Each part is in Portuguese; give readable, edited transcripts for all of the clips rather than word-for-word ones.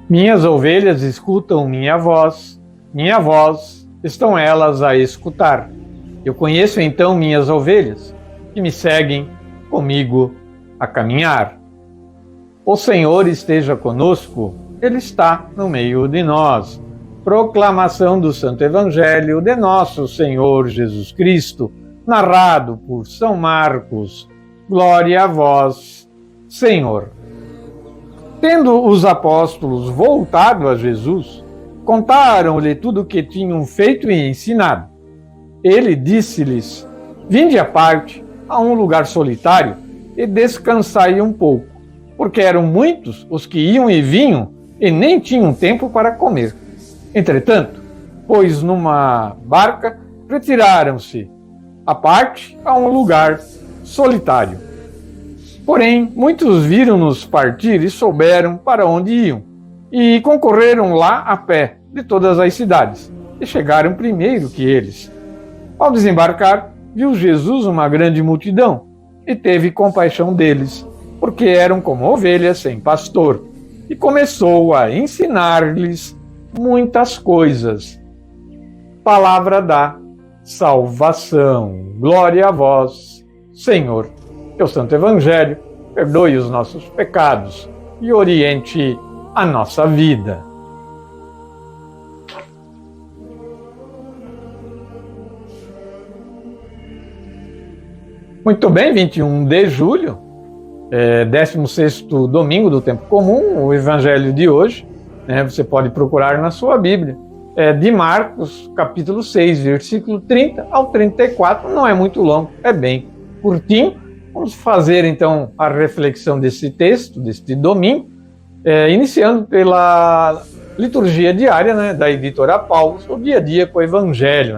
Minhas ovelhas escutam minha voz estão elas a escutar. Eu conheço então minhas ovelhas, que me seguem comigo a caminhar. O Senhor esteja conosco, Ele está no meio de nós. Proclamação do Santo Evangelho de nosso Senhor Jesus Cristo, narrado por São Marcos. Glória a vós, Senhor. Tendo os apóstolos voltado a Jesus, contaram-lhe tudo o que tinham feito e ensinado. Ele disse-lhes: Vinde à parte, a um lugar solitário, e descansai um pouco, porque eram muitos os que iam e vinham, e nem tinham tempo para comer. Entretanto, pois numa barca, retiraram-se à parte, a um lugar solitário. Porém, muitos viram-nos partir e souberam para onde iam, e concorreram lá a pé de todas as cidades, e chegaram primeiro que eles. Ao desembarcar, viu Jesus uma grande multidão, e teve compaixão deles, porque eram como ovelhas sem pastor, e começou a ensinar-lhes muitas coisas. Palavra da salvação. Glória a vós, Senhor. Que o Santo Evangelho perdoe os nossos pecados e oriente a nossa vida. Muito bem, 21 de julho, 16º domingo do tempo comum, o Evangelho de hoje, você pode procurar na sua Bíblia, de Marcos, capítulo 6, versículo 30 ao 34, não é muito longo, é bem curtinho. Vamos fazer, então, a reflexão desse texto, deste domingo, iniciando pela liturgia diária, da editora Paulus, o dia a dia com o Evangelho.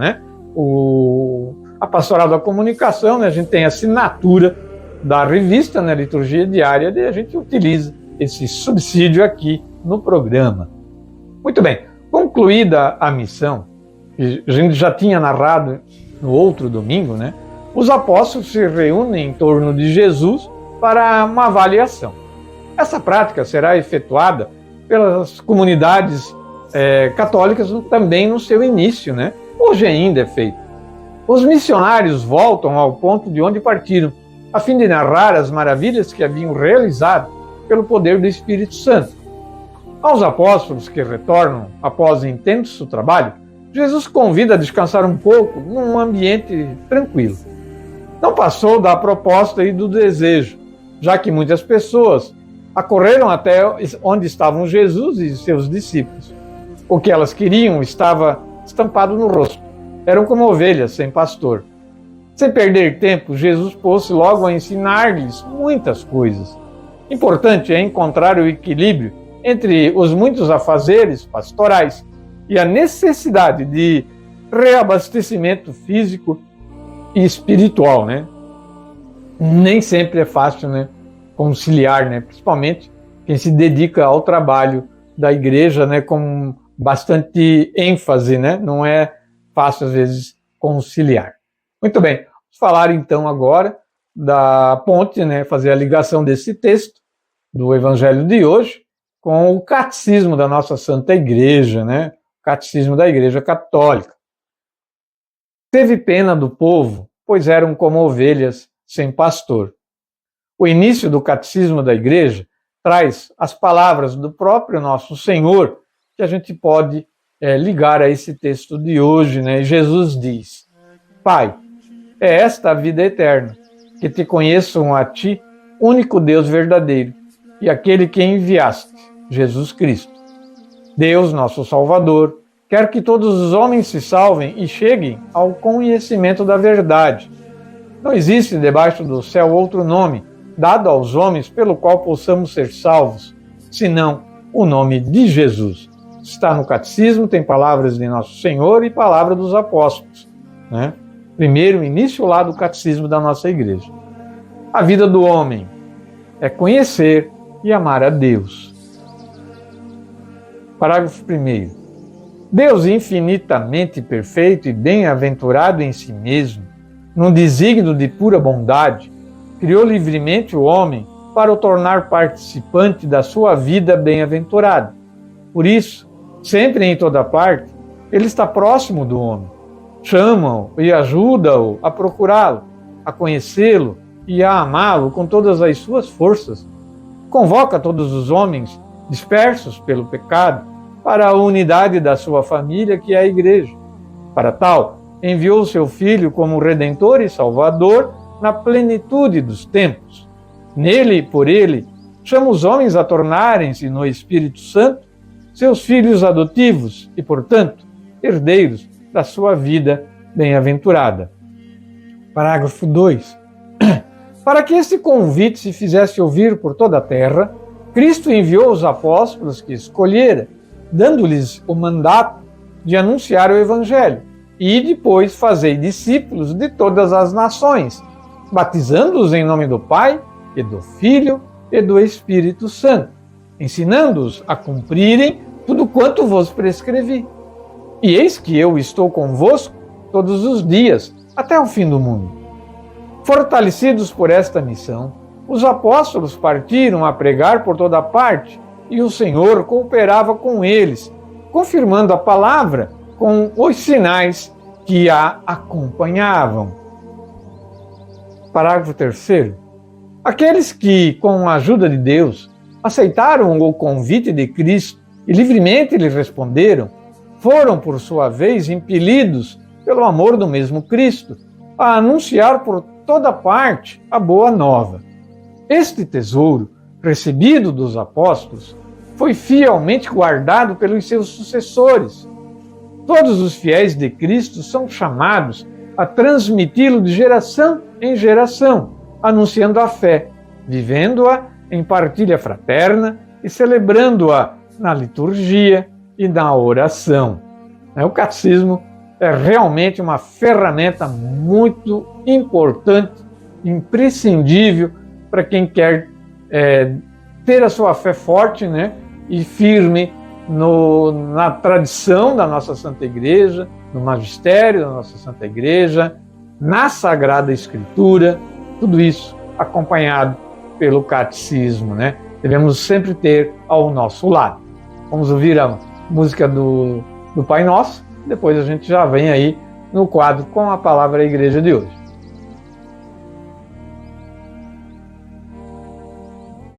A Pastoral da Comunicação, a gente tem a assinatura da revista, liturgia diária, e a gente utiliza esse subsídio aqui no programa. Muito bem, concluída a missão, que a gente já tinha narrado no outro domingo, os apóstolos se reúnem em torno de Jesus para uma avaliação. Essa prática será efetuada pelas comunidades católicas também no seu início, Hoje ainda é feito. Os missionários voltam ao ponto de onde partiram, a fim de narrar as maravilhas que haviam realizado pelo poder do Espírito Santo. Aos apóstolos que retornam após intenso trabalho, Jesus convida a descansar um pouco num ambiente tranquilo. Não passou da proposta e do desejo, já que muitas pessoas acorreram até onde estavam Jesus e seus discípulos. O que elas queriam estava estampado no rosto. Eram como ovelhas sem pastor. Sem perder tempo, Jesus pôs-se logo a ensinar-lhes muitas coisas. Importante é encontrar o equilíbrio entre os muitos afazeres pastorais e a necessidade de reabastecimento físico e espiritual, Nem sempre é fácil, conciliar, principalmente quem se dedica ao trabalho da igreja, com bastante ênfase, Não é fácil, às vezes, conciliar. Muito bem, vamos falar então agora da ponte, fazer a ligação desse texto do Evangelho de hoje com o catecismo da nossa Santa Igreja, o catecismo da Igreja Católica. Teve pena do povo, pois eram como ovelhas sem pastor. O início do catecismo da Igreja traz as palavras do próprio nosso Senhor, que a gente pode ligar a esse texto de hoje. Jesus diz: Pai, é esta a vida eterna, que te conheçam a ti, único Deus verdadeiro, e aquele que enviaste, Jesus Cristo. Deus, nosso Salvador, quer que todos os homens se salvem e cheguem ao conhecimento da verdade. Não existe debaixo do céu outro nome dado aos homens pelo qual possamos ser salvos, senão o nome de Jesus. Está no catecismo, tem palavras de Nosso Senhor e palavra dos apóstolos. Primeiro, início lá do catecismo da nossa igreja. A vida do homem é conhecer e amar a Deus. Parágrafo 1º. Deus infinitamente perfeito e bem-aventurado em si mesmo, num desígnio de pura bondade, criou livremente o homem para o tornar participante da sua vida bem-aventurada. Por isso, sempre e em toda parte, ele está próximo do homem. Chama-o e ajuda-o a procurá-lo, a conhecê-lo e a amá-lo com todas as suas forças. Convoca todos os homens dispersos pelo pecado para a unidade da sua família, que é a Igreja. Para tal, enviou seu Filho como Redentor e Salvador na plenitude dos tempos. Nele e por ele, chama os homens a tornarem-se no Espírito Santo seus filhos adotivos e, portanto, herdeiros da sua vida bem-aventurada. Parágrafo 2. Para que este convite se fizesse ouvir por toda a terra, Cristo enviou os apóstolos que escolhera, dando-lhes o mandato de anunciar o Evangelho, e depois fazei discípulos de todas as nações, batizando-os em nome do Pai, e do Filho, e do Espírito Santo, ensinando-os a cumprirem tudo quanto vos prescrevi. E eis que eu estou convosco todos os dias, até o fim do mundo. Fortalecidos por esta missão, os apóstolos partiram a pregar por toda parte, e o Senhor cooperava com eles, confirmando a palavra com os sinais que a acompanhavam. Parágrafo 3º. Aqueles que, com a ajuda de Deus, aceitaram o convite de Cristo e livremente lhe responderam, foram, por sua vez, impelidos pelo amor do mesmo Cristo a anunciar por toda parte a boa nova. Este tesouro, recebido dos apóstolos, foi fielmente guardado pelos seus sucessores. Todos os fiéis de Cristo são chamados a transmiti-lo de geração em geração, anunciando a fé, vivendo-a em partilha fraterna e celebrando-a na liturgia e na oração. O catecismo é realmente uma ferramenta muito importante, imprescindível para quem quer ter a sua fé forte, e firme na tradição da nossa Santa Igreja, no magistério da nossa Santa Igreja, na Sagrada Escritura, tudo isso acompanhado pelo catecismo, Devemos sempre ter ao nosso lado. Vamos ouvir a música do Pai Nosso, depois a gente já vem aí no quadro com a palavra da Igreja de hoje.